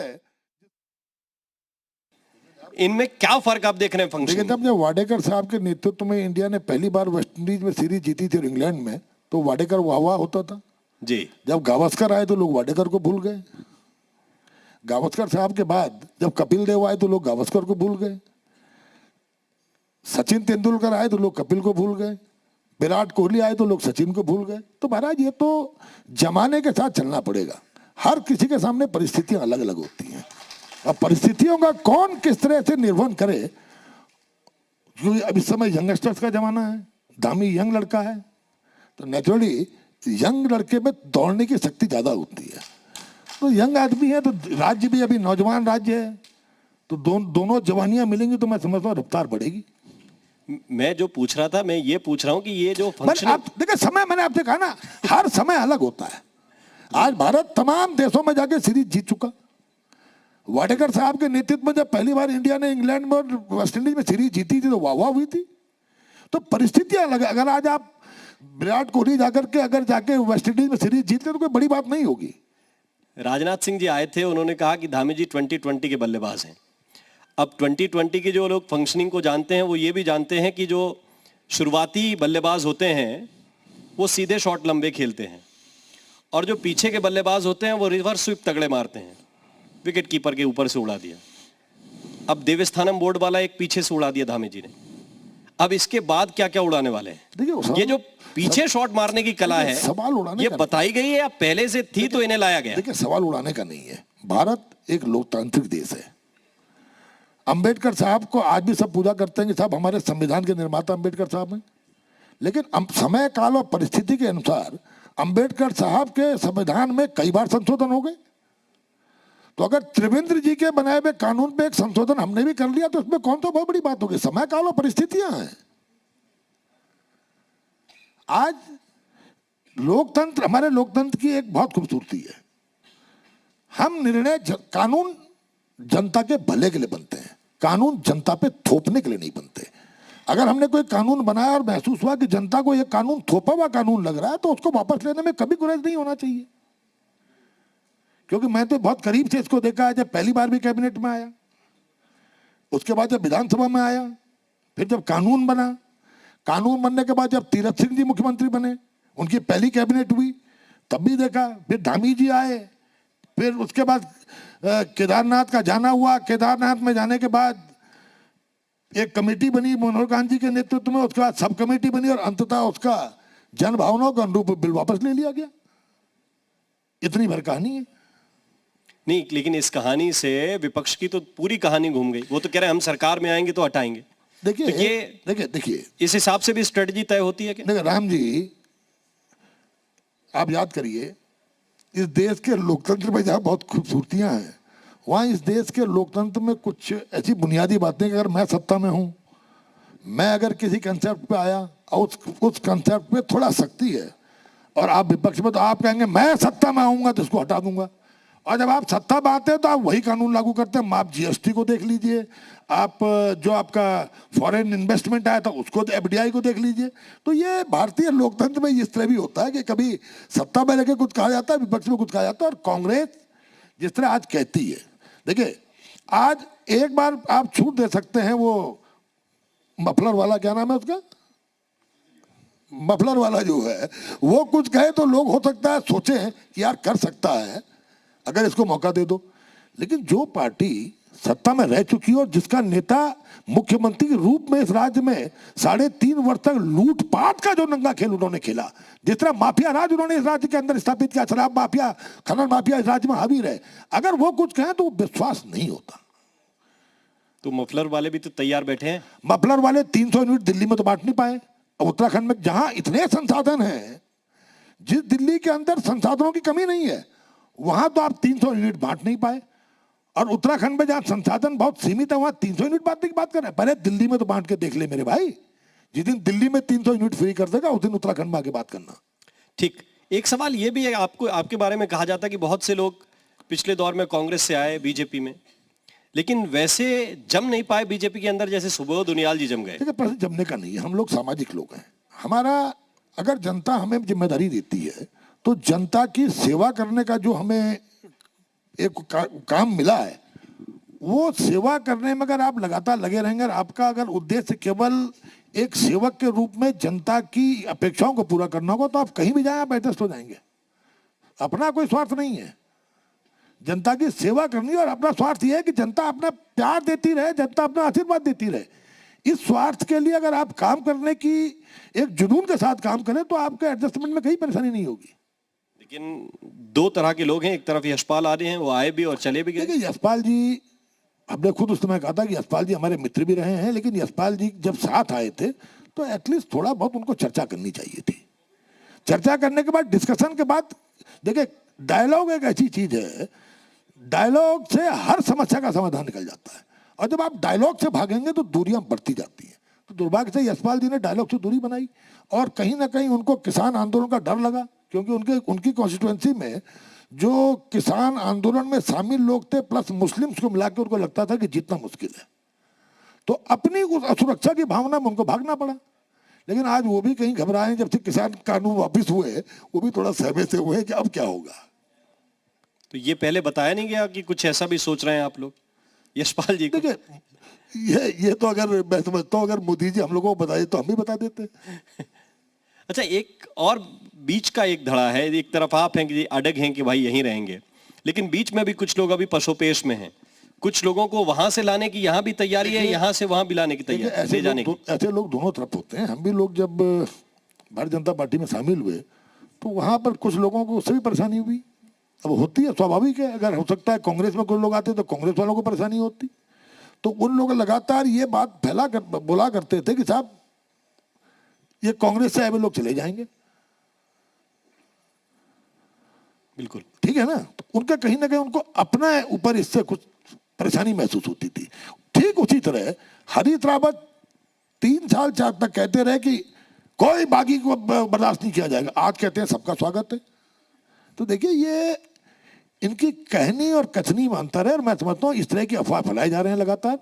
[SPEAKER 2] इनमें क्या फर्क आप देख रहे हैं? फंक्शन
[SPEAKER 3] जब वाडेकर साहब के नेतृत्व में इंडिया ने पहली बार वेस्ट इंडीज में सीरीज जीती थी और इंग्लैंड में, तो वाडेकर वाह होता था
[SPEAKER 2] जी।
[SPEAKER 3] जब गावस्कर आए तो लोग वाडेकर को भूल गए। गावस्कर साहब के बाद जब कपिल देव आए तो लोग गावस्कर को भूल गए। सचिन तेंदुलकर आए तो लोग कपिल को भूल गए। विराट कोहली आए तो लोग सचिन को भूल गए। तो महाराज ये तो जमाने के साथ चलना पड़ेगा। हर किसी के सामने परिस्थितियां अलग अलग होती हैं। अब परिस्थितियों का कौन किस तरह से निर्वहन करे, क्योंकि अब इस समय यंगस्टर्स का जमाना है, दामी यंग लड़का है, तो नेचुरली यंग लड़के में दौड़ने की शक्ति ज्यादा होती है। तो यंग आदमी है तो राज्य भी अभी नौजवान राज्य है, तो दोनों जवानियां मिलेंगी तो मैं समझता हूँ रफ्तार बढ़ेगी।
[SPEAKER 2] मैं जो पूछ रहा था, मैं ये पूछ रहा हूं कि ये जो फंक्शन
[SPEAKER 3] आप देखिए, समय मैंने आपसे कहा ना, हर समय अलग होता है। आज भारत तमाम देशों में जाके सीरीज जीत चुका, वाडेकर साहब के नेतृत्व में जब पहली बार इंडिया ने इंग्लैंड में और वेस्ट इंडीज में सीरीज जीती थी तो वाह वाह हुई थी। तो परिस्थितियां अलग। अगर आज आप विराट कोहली जाकर के अगर जाके वेस्ट इंडीज में सीरीज जीतते तो कोई बड़ी बात नहीं होगी।
[SPEAKER 2] राजनाथ सिंह जी आए थे, उन्होंने कहा कि धामी जी 2020 के बल्लेबाज हैं। अब 2020 की जो लोग फंक्शनिंग को जानते हैं वो ये भी जानते हैं कि जो शुरुआती बल्लेबाज होते हैं वो सीधे शॉट लंबे खेलते हैं और जो पीछे के बल्लेबाज होते हैं वो रिवर्स स्वीप तगड़े मारते हैं। विकेट कीपर के ऊपर से उड़ा दिया। अब देवस्थानम बोर्ड वाला एक पीछे से उड़ा दिया धामी जी ने। अब इसके बाद क्या क्या उड़ाने वाले हैं?
[SPEAKER 3] देखिए
[SPEAKER 2] ये जो पीछे शॉट मारने की कला है
[SPEAKER 3] सवाल उड़ाने
[SPEAKER 2] ये
[SPEAKER 3] का
[SPEAKER 2] बताई गई है या पहले से थी तो इन्हें लाया गया?
[SPEAKER 3] देखिए सवाल उड़ाने का नहीं है। भारत एक लोकतांत्रिक देश है। अंबेडकर साहब को आज भी सब पूजा करते हैं कि साहब हमारे संविधान के निर्माता अंबेडकर साहब हैं, लेकिन समय काल और परिस्थिति के अनुसार अंबेडकर साहब के संविधान में कई बार संशोधन हो गए। तो अगर त्रिवेंद्र जी के बनाए हुए कानून पे एक संशोधन हमने भी कर लिया तो उसमें कौन तो बहुत बड़ी बात होगी। समय काल और परिस्थितियां हैं। आज लोकतंत्र, हमारे लोकतंत्र की एक बहुत खूबसूरती है। हम निर्णय कानून जनता के भले के लिए बनते हैं, कानून जनता पे थोपने के लिए नहीं बनते। अगर हमने कोई कानून बनाया और महसूस हुआ कि जनता को यह कानून थोपा हुआ कानून लग रहा है तो उसको वापस लेने में कभी गुरेज नहीं होना चाहिए। क्योंकि मैं तो बहुत करीब से इसको देखा है। जब पहली बार भी कैबिनेट में आया, उसके बाद जब विधानसभा में आया, फिर जब कानून बना, कानून बनने के बाद जब तीरथ सिंह जी मुख्यमंत्री बने, उनकी पहली कैबिनेट हुई, तब भी देखा। फिर धामी जी आए, फिर उसके बाद केदारनाथ का जाना हुआ। केदारनाथ में जाने के बाद एक कमेटी बनी मनोहर गांधी के नेतृत्व में, उसके बाद सब कमेटी बनी और अंततः उसका जन भावनाओं का अनुरूप बिल वापस ले लिया गया। इतनी भर कहानी है।
[SPEAKER 2] नहीं, लेकिन इस कहानी से विपक्ष की तो पूरी कहानी घूम गई। वो तो कह रहे हैं हम सरकार में आएंगे तो हटाएंगे।
[SPEAKER 3] देखिए
[SPEAKER 2] तो ये
[SPEAKER 3] देखिए
[SPEAKER 2] इस हिसाब से भी स्ट्रेटजी तय होती है क्या?
[SPEAKER 3] देखिए राम जी, आप याद करिए, इस देश के लोकतंत्र में जहाँ बहुत खूबसूरतियां हैं, वहाँ इस देश के लोकतंत्र में कुछ ऐसी बुनियादी बातें कि अगर मैं सत्ता में हूँ, मैं अगर किसी कंसेप्ट पे आया और उस कंसेप्ट पे थोड़ा सख्ती है और आप विपक्ष में, तो आप कहेंगे मैं सत्ता में आऊँगा तो इसको हटा दूंगा। और जब आप सत्ता में आते हैं तो आप वही कानून लागू करते हैं। आप जीएसटी को देख लीजिए, आप जो आपका फॉरेन इन्वेस्टमेंट आया था उसको, एफडीआई को देख लीजिए। तो ये भारतीय लोकतंत्र में इस तरह भी होता है कि कभी सत्ता में लेके कुछ कहा जाता है, विपक्ष में कुछ कहा जाता है। और कांग्रेस जिस तरह आज कहती है, देखिए आज एक बार आप छूट दे सकते हैं, वो मफलर वाला, क्या नाम है उसका, मफलर वाला जो है, वो कुछ कहे तो लोग हो सकता है सोचें कि यार कर सकता है अगर इसको मौका दे दो। लेकिन जो पार्टी सत्ता में रह चुकी है और जिसका नेता मुख्यमंत्री के रूप में इस राज्य में 3.5 वर्ष तक लूटपाट का जो नंगा खेल उन्होंने खेला, जिस तरह माफिया राज उन्होंने इस राज्य के अंदर स्थापित किया, शराब माफिया, खनन माफिया इस राज्य में हावी रहे, अगर वो कुछ कहें तो विश्वास नहीं होता।
[SPEAKER 2] तो मफलर वाले भी तो तैयार बैठे हैं।
[SPEAKER 3] मफलर वाले 300 यूनिट दिल्ली में तो बांट नहीं पाए। उत्तराखंड में जहां इतने संसाधन हैं, जिस दिल्ली के अंदर संसाधनों की कमी नहीं है, वहां तो आप 300 यूनिट बांट नहीं पाए। और उत्तराखंड में जहां संसाधन बहुत सीमित है वहां 300 यूनिट बांटने की बात कर रहे हैं। पहले दिल्ली में तो बांट के देख ले मेरे भाई। जिस दिन दिल्ली में 300 यूनिट फ्री कर देगा उस दिन उत्तराखंड में आगे बात करना।
[SPEAKER 2] ठीक, एक सवाल ये भी है, आपको आपके बारे में कहा जाता है कि बहुत से लोग पिछले दौर में कांग्रेस से आए बीजेपी में, लेकिन वैसे जम नहीं पाए बीजेपी के अंदर जैसे सुबोध उनियाल जी जम गए।
[SPEAKER 3] देखिए प्रश्न जमने का नहीं है, हम लोग सामाजिक लोग हैं। हमारा अगर जनता हमें जिम्मेदारी देती है तो जनता की सेवा करने का जो हमें एक काम मिला है, वो सेवा करने में अगर आप लगातार लगे रहेंगे, आपका अगर उद्देश्य केवल एक सेवक के रूप में जनता की अपेक्षाओं को पूरा करना होगा, तो आप कहीं भी जाएं आप एडजस्ट हो जाएंगे। अपना कोई स्वार्थ नहीं है, जनता की सेवा करनी है। और अपना स्वार्थ ये है कि जनता अपना प्यार देती रहे, जनता अपना आशीर्वाद देती रहे। इस स्वार्थ के लिए अगर आप काम करने की एक जुनून के साथ काम करें तो आपके एडजस्टमेंट में कहीं परेशानी नहीं होगी।
[SPEAKER 2] लेकिन दो तरह के लोग हैं, एक तरफ यशपाल आ रहे हैं, वो आए भी और चले भी गए।
[SPEAKER 3] देखिए यशपाल जी, हमने खुद उस समय कहा था कि यशपाल जी हमारे मित्र भी रहे हैं, लेकिन यशपाल जी जब साथ आए थे तो एटलीस्ट थोड़ा बहुत उनको चर्चा करनी चाहिए थी। चर्चा करने के बाद, डिस्कशन के बाद, देखिए डायलॉग एक ऐसी चीज है, डायलॉग से हर समस्या का समाधान निकल जाता है। और जब आप डायलॉग से भागेंगे तो दूरियां बढ़ती जाती हैं। तो दुर्भाग्य से यशपाल जी ने डायलॉग से दूरी बनाई और कहीं ना कहीं उनको किसान आंदोलन का डर लगा, क्योंकि उनकी कॉन्स्टिट्यूएंसी में जो किसान आंदोलन में शामिल लोग थे प्लस मुस्लिम्स को मिलाकर उनको लगता था कि जीतना मुश्किल है, तो अपनी उस असुरक्षा की भावना में उनको भागना पड़ा। लेकिन आज वो भी कहीं घबराए, जब से किसान कानून वापिस हुए वो भी थोड़ा सहमे से हुए कि अब क्या होगा।
[SPEAKER 2] तो ये पहले बताया नहीं गया कि कुछ ऐसा भी सोच रहे हैं आप लोग यशपाल जी को?
[SPEAKER 3] देखिए ये तो अगर मैं समझता हूँ अगर मोदी जी हम लोगों को बताए तो हम भी बता देते।
[SPEAKER 2] अच्छा, एक और बीच का एक धड़ा है, एक तरफ आप हैं कि अडग हैं कि भाई यहीं रहेंगे, लेकिन बीच में भी कुछ लोग अभी पशुपेश में हैं, कुछ लोगों को वहां से लाने की यहां भी तैयारी है, यहां से वहां भी लाने की तैयारी, ले जाने की।
[SPEAKER 3] ऐसे लोग दोनों तरफ होते हैं। हम भी लोग जब भारतीय जनता पार्टी में शामिल हुए तो वहां पर कुछ लोगों को उससे भी परेशानी हुई। अब होती है, स्वाभाविक है। अगर हो सकता है कांग्रेस में कुछ लोग आते तो कांग्रेस वालों को परेशानी होती। तो उन लोग लगातार ये बात बोला करते थे कि साहब ये कांग्रेस से आए हुए लोग चले जाएंगे।
[SPEAKER 2] बिल्कुल
[SPEAKER 3] ठीक है ना। तो उनका कहीं ना कहीं उनको अपना ऊपर इससे कुछ परेशानी महसूस होती थी। ठीक उसी तरह हरीश रावत 3 साल 4 तक कहते रहे कि कोई बागी को बर्दाश्त नहीं किया जाएगा, आज कहते हैं सबका स्वागत है। तो देखिए ये इनकी कहनी और कथनी में अंतर है, और मैं समझता हूँ इस तरह की अफवाह फैलाए जा रहे हैं लगातार।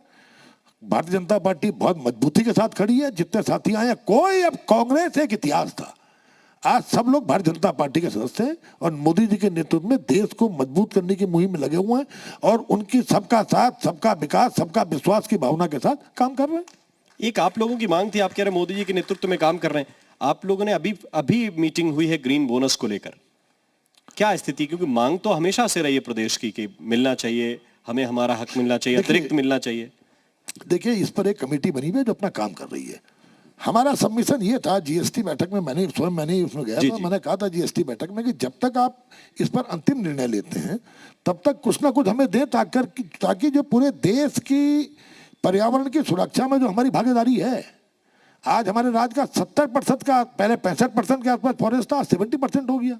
[SPEAKER 3] भारतीय जनता पार्टी बहुत मजबूती के साथ खड़ी है, जितने साथी आए हैं। कोई अब कांग्रेस एक इतिहास था, आज सब लोग भारतीय जनता पार्टी के सदस्य हैं और मोदी जी के नेतृत्व में देश को मजबूत करने की मुहिम में लगे हुए हैं और उनकी सबका साथ, सबका विकास, सबका विश्वास की भावना के साथ काम कर रहे हैं।
[SPEAKER 2] एक आप लोगों की मांग थी, आप कह रहे हैं मोदी जी के नेतृत्व में काम कर रहे हैं। आप लोगों ने अभी मीटिंग हुई है ग्रीन बोनस को लेकर, क्या स्थिति? क्योंकि मांग तो हमेशा से रही है प्रदेश की कि मिलना चाहिए, हमें हमारा हक मिलना चाहिए, अतिरिक्त मिलना चाहिए।
[SPEAKER 3] देखिए इस पर एक कमेटी बनी हुई है जो अपना काम कर रही है। हमारा सबमिशन ये था जीएसटी बैठक में, मैंने उसमें गया था, मैंने कहा था जीएसटी बैठक में कि जब तक आप इस पर अंतिम निर्णय लेते हैं तब तक कुछ ना कुछ हमें दें, ताकि जो पूरे देश की पर्यावरण की सुरक्षा में जो हमारी भागीदारी है, आज हमारे राज्य का 70% का, पहले 65% के आसपास फॉरेस्ट था, 70% हो गया।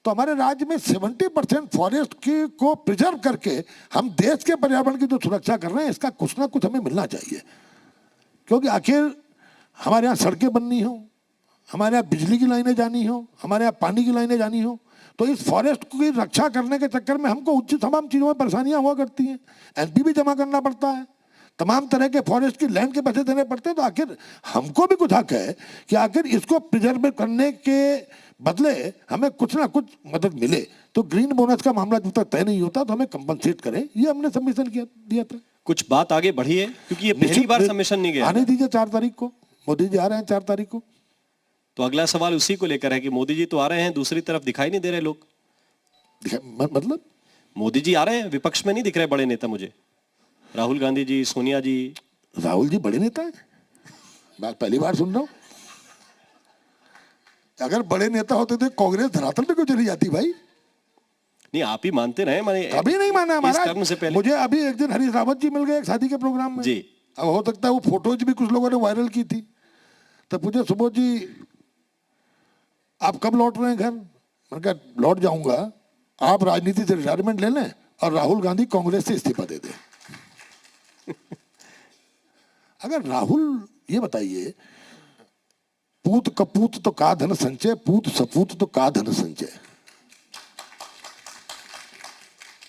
[SPEAKER 3] तो हमारे राज्य में 70% फॉरेस्ट को प्रिजर्व करके हम देश के पर्यावरण की जो सुरक्षा कर रहे हैं, इसका कुछ ना कुछ हमें मिलना चाहिए। क्योंकि आखिर हमारे यहाँ सड़कें बननी हो, हमारे यहाँ बिजली की लाइनें जानी हो, हमारे यहाँ पानी की लाइनें जानी हो, तो इस फॉरेस्ट की रक्षा करने के चक्कर में हमको उचित तमाम चीज़ों में परेशानियाँ हुआ करती हैं। एनपी भी जमा करना पड़ता है, तमाम तरह के फॉरेस्ट की लैंड के पैसे देने पड़ते हैं। तो आखिर हमको भी कुछ हक है कि आखिर इसको प्रिजर्व करने के बदले हमें कुछ ना कुछ मदद मिले। तो ग्रीन बोनस का मामला जब तक तय नहीं होता तो हमें कंपनसेट करें, ये हमने सबमिशन दिया था।
[SPEAKER 2] कुछ बात आगे बढ़ी है? क्योंकि ये पहली बार सबमिशन नहीं गया।
[SPEAKER 3] आने दीजिए 4 तारीख को, मोदी जी आ रहे हैं 4 तारीख को।
[SPEAKER 2] तो अगला सवाल उसी को लेकर है कि मोदी जी तो आ रहे हैं, दूसरी तरफ दिखाई नहीं दे रहे लोग।
[SPEAKER 3] मतलब
[SPEAKER 2] मोदी जी आ रहे हैं, विपक्ष में नहीं दिख रहे बड़े नेता मुझे। राहुल गांधी जी, सोनिया जी।
[SPEAKER 3] राहुल जी बड़े नेता है? बात पहली बार सुन रहा हूं। अगर बड़े नेता होते तो कांग्रेस धरातल पे क्यों चली जाती भाई?
[SPEAKER 2] नहीं, आप ही मानते रहे। मैंने
[SPEAKER 3] कभी नहीं माना हमारा।
[SPEAKER 2] टर्म से पहले
[SPEAKER 3] मुझे अभी एक दिन हरीश रावत जी मिल गए एक शादी के प्रोग्राम में
[SPEAKER 2] जी।
[SPEAKER 3] अब हो सकता है वो फोटोज भी कुछ लोगों ने वायरल की थी, तो पूछे सुबोध जी आप कब लौट रहे हैं घर? मैंने कहा लौट जाऊंगा, आप राजनीति से रिटायरमेंट ले लें और राहुल गांधी कांग्रेस से इस्तीफा दे दें। अगर राहुल, ये बताइए, पूत कपूत तो का धन संचय, पूत सपूत तो का धन संचय।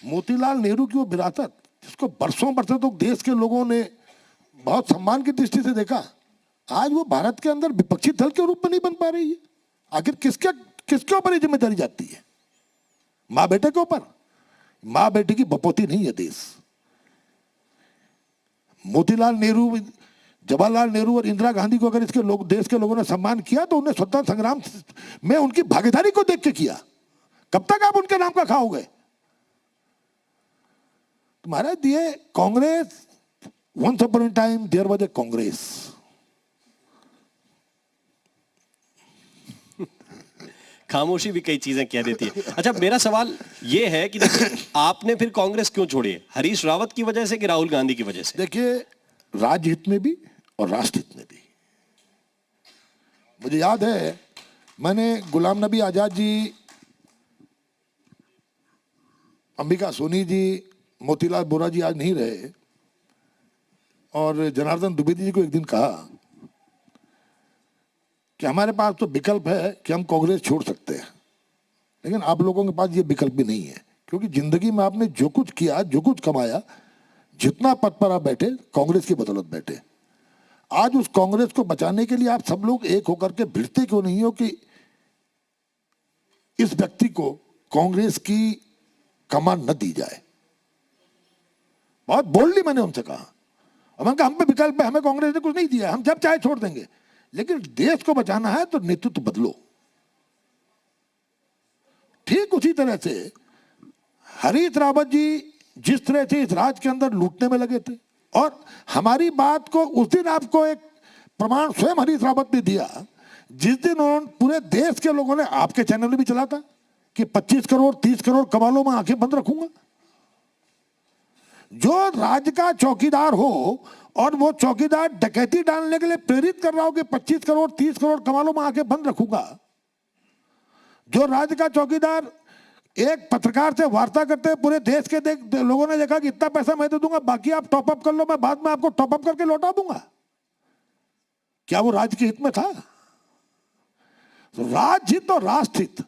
[SPEAKER 3] मोतीलाल नेहरू की वो विरासत जिसको बरसों बरसों तो देश के लोगों ने बहुत सम्मान की दृष्टि से देखा, आज वो भारत के अंदर विपक्षी दल के रूप में नहीं बन पा रही है। आखिर किसके ऊपर ये जिम्मेदारी जाती है? माँ बेटे के ऊपर? माँ बेटे की बपौती नहीं है देश। मोतीलाल नेहरू, जवाहरलाल नेहरू और इंदिरा गांधी को अगर इसके लोग, देश के लोगों ने सम्मान किया तो उन्हें स्वतंत्रता संग्राम में उनकी भागीदारी को देख के किया। कब तक आप उनके नाम का खाओगे? तो महाराज ये Congress, once upon a time there was a Congress.
[SPEAKER 2] खामोशी भी कई चीजें कह देती है। अच्छा, मेरा सवाल ये है कि देखिए आपने फिर कांग्रेस क्यों छोड़ी है? हरीश रावत की वजह से कि राहुल गांधी की वजह से?
[SPEAKER 3] देखिए राजहित में भी और राष्ट्रहित में भी। मुझे याद है मैंने गुलाम नबी आजाद जी, अंबिका सोनी जी, मोतीलाल बोरा जी आज नहीं रहे, और जनार्दन द्विवेदी जी को एक दिन कहा कि हमारे पास तो विकल्प है कि हम कांग्रेस छोड़ सकते हैं, लेकिन आप लोगों के पास ये विकल्प भी नहीं है, क्योंकि जिंदगी में आपने जो कुछ किया, जो कुछ कमाया, जितना पद पर आप बैठे, कांग्रेस की बदौलत बैठे। आज उस कांग्रेस को बचाने के लिए आप सब लोग एक होकर के भिड़ते क्यों नहीं हो कि इस व्यक्ति को कांग्रेस की कमान न दी जाए। बहुत बोल्डली मैंने उनसे कहा, और मैंने कहा हम पे विकल्प है, हमें कांग्रेस ने कुछ नहीं दिया, हम जब चाहे छोड़ देंगे, लेकिन देश को बचाना है तो नेतृत्व बदलो। ठीक उसी तरह से हरीश रावत जी जिस तरह से इस राज्य के अंदर लूटने में लगे थे, और हमारी बात को उस दिन आपको एक प्रमाण स्वयं हरीश रावत ने दिया, जिस दिन उन्होंने पूरे देश के लोगों ने, आपके चैनल में भी चला था कि 25 करोड़ 30 करोड़ कमा लो, मैं आंखें बंद रखूंगा। जो राज्य का चौकीदार हो और वो चौकीदार डकैती डालने के लिए प्रेरित कर रहा हो कि 25 करोड़ 30 करोड़ कमा लो, मैं आंखें बंद रखूंगा। जो राज्य का चौकीदार एक पत्रकार से वार्ता करते हैं, पूरे देश के लोगों ने देखा कि इतना पैसा मैं दे दूंगा, बाकी आप टॉप अप कर लो, मैं बाद में आपको टॉप अप करके लौटा दूंगा। क्या वो राज्य के हित में था? तो राज्य हित और राष्ट्र हित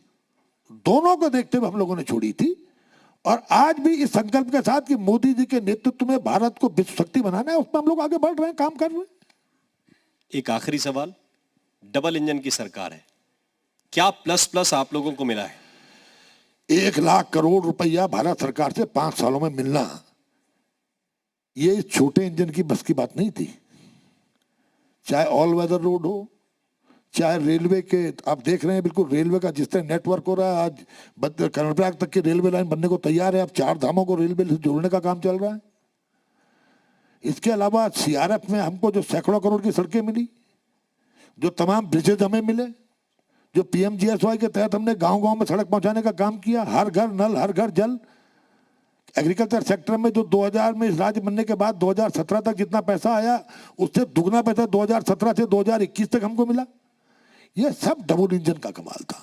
[SPEAKER 3] दोनों को देखते हुए हम लोगों ने छोड़ी थी, और आज भी इस संकल्प के साथ कि मोदी जी के नेतृत्व में भारत को विश्व शक्ति बनाना है, उसमें हम लोग आगे बढ़ रहे हैं, काम कर रहे हैं।
[SPEAKER 2] एक आखिरी सवाल, डबल इंजन की सरकार है, क्या प्लस प्लस आप लोगों को मिला है?
[SPEAKER 3] 1 लाख करोड़ रुपया भारत सरकार से 5 सालों में मिलना, ये इस छोटे इंजन की बस की बात नहीं थी। चाहे ऑल वेदर रोड हो, चाहे रेलवे के, आप देख रहे हैं बिल्कुल रेलवे का जिस तरह नेटवर्क हो रहा है, आज कर्णप्रयाग तक की रेलवे लाइन बनने को तैयार है, अब 4 धामों को रेलवे से जोड़ने का काम चल रहा है। इसके अलावा सीआरएफ में हमको जो सैकड़ों करोड़ की सड़कें मिली, जो तमाम ब्रिजेज हमें मिले, जो पीएमजीएसवाई के तहत हमने गांव-गांव में सड़क पहुंचाने का काम किया, हर घर नल हर घर जल। एग्रीकल्चर सेक्टर में जो 2000 में इस राज्य बनने के बाद 2017 तक जितना पैसा आया, उससे दुगना पैसा 2017 से 2021 तक हमको मिला। ये सब डबल इंजन का कमाल था।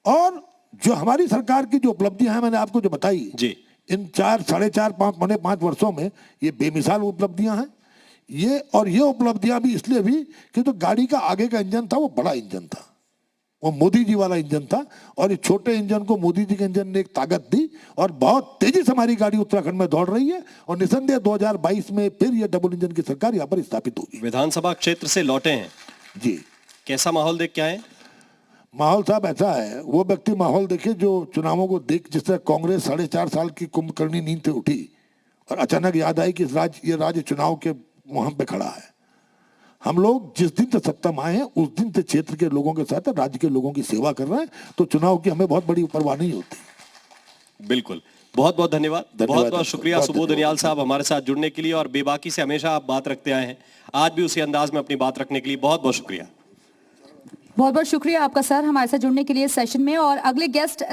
[SPEAKER 3] और जो हमारी सरकार की जो उपलब्धियां हैं, मैंने आपको जो बताई
[SPEAKER 2] जी,
[SPEAKER 3] इन 4 साढ़े 4 5 वर्षों में, ये बेमिसाल उपलब्धियां हैं। ये उपलब्धियां भी इसलिए भी कि जो गाड़ी का आगे का इंजन था वो बड़ा इंजन था, वो मोदी जी वाला इंजन था, और इस छोटे इंजन को मोदी जी के इंजन ने एक ताकत दी, और बहुत तेजी से हमारी गाड़ी उत्तराखंड में दौड़ रही है, और निसंदेह 2022 में फिर ये डबल इंजन की सरकार यहाँ पर स्थापित होगी।
[SPEAKER 2] विधानसभा क्षेत्र से लौटे हैं
[SPEAKER 3] जी,
[SPEAKER 2] कैसा माहौल देख के आए?
[SPEAKER 3] माहौल साहब ऐसा है, वो व्यक्ति माहौल देखे जो चुनावों को देख, जिस तरह कांग्रेस 4.5 साल की कुंभकर्णी नींद से उठी और अचानक याद आई कि ये राज्य चुनाव के मुहां पे खड़ा है। हम लोग जिस दिन से सत्ता में आए हैं, उस दिन से क्षेत्र के लोगों के साथ, राज्य के लोगों की सेवा कर रहे हैं, तो चुनाव की हमें बहुत बड़ी परवाह नहीं होती।
[SPEAKER 2] बिल्कुल, बहुत बहुत धन्यवाद, बहुत बहुत शुक्रिया सुबोध उनियाल साहब हमारे साथ जुड़ने के लिए, और बेबाकी से हमेशा आप बात रखते आए हैं, आज भी उसी अंदाज में अपनी बात रखने के लिए बहुत बहुत शुक्रिया।
[SPEAKER 1] बहुत बहुत शुक्रिया आपका सर हमारे साथ जुड़ने के लिए सेशन में। और अगले गेस्ट